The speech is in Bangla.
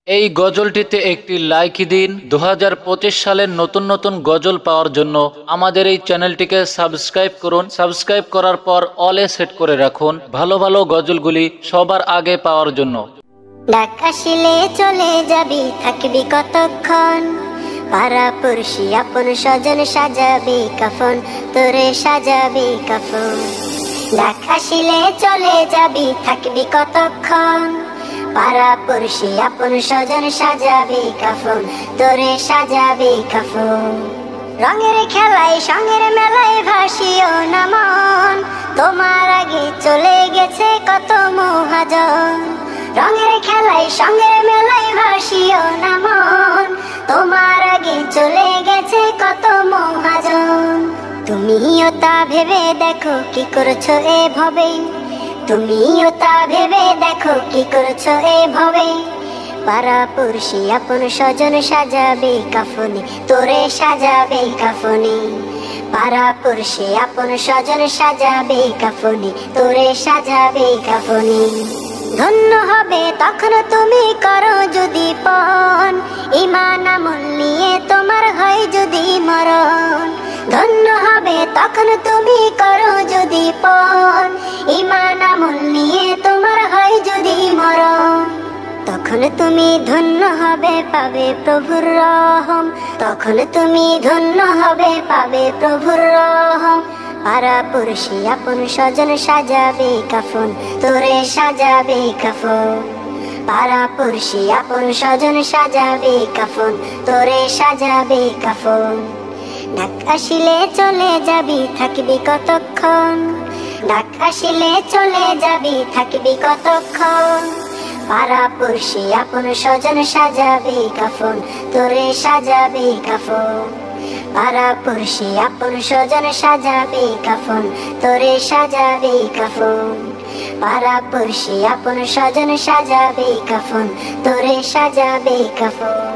এই গজলটিতে একটি লাইক দিন। 2025 সালের নতুন নতুন গজল পাওয়ার জন্য আমাদের এই চ্যানেলটিকে সাবস্ক্রাইব করুন। সাবস্ক্রাইব করার পর অলে সেট করে রাখুন ভালো ভালো গজলগুলি সবার আগে পাওয়ার জন্য। ডাক আসিলে চলে যাবি, থাকবি কতক্ষণ? পাড়াপড়শি আপন স্বজন সাজাবি কাফন, তোরে সাজাবি কাফন। ডাক আসিলে চলে যাবি, থাকবি কতক্ষণ? পাড়াপড়শি আপন স্বজন সাজাবি কাফন, তোরে সাজাবি কাফন। রঙের খেলায় সঙ্গের মেলায় ভাসিও না মন, তোমার আগে চলে গেছে কত মহাজন। রঙের খেলায় সঙ্গের মেলায় ভাসিও না মন, তোমার আগে চলে গেছে কত মহাজন। তুমিও তা ভেবে দেখো কি করছো এভাবে, তুমিও তা ভেবে দেখো কি করছো এভাবে। পাড়াপড়শি আপন স্বজন সাজাবে কাফনে, তোরে সাজাবে কাফনে। পাড়াপড়শি আপন স্বজন সাজাবে কাফনে, তোরে সাজাবে কাফনে। ধন্য হবে তখন তুমি করো যদি পণ, ঈমান আমল নিয়ে তোমার হয় যদি মরণ। ধন্য হবে তখন তুমি করো যদি পণ, ঈমান আমল নিয়ে তোমার হয় যদি মরণ। তখন তুমি ধন্য হবে পাবে প্রভুর রহম, তখন তুমি ধন্য হবে পাবে প্রভুর রহম। পাড়াপড়শি আপন স্বজন সাজাবে কাফন, তোরে সাজাবে কাফন। পাড়াপড়শি আপন স্বজন সাজাবে কাফন, তোরে সাজাবে কাফন। ডাক আসিলে চলে যাবি, থাকবি কতক্ষণ? ডাক আসিলে চলে যাবি, থাকবি কতক্ষণ? পাড়াপড়শি আপন স্বজন সাজাবে কাফন, তোরে সাজাবে কাফন। পাড়াপড়শি আপন স্বজন সাজাবে কাফন, তোরে সাজাবে কাফন। পাড়াপড়শি আপন স্বজন সাজাবে কাফন, তোরে সাজাবে কাফন।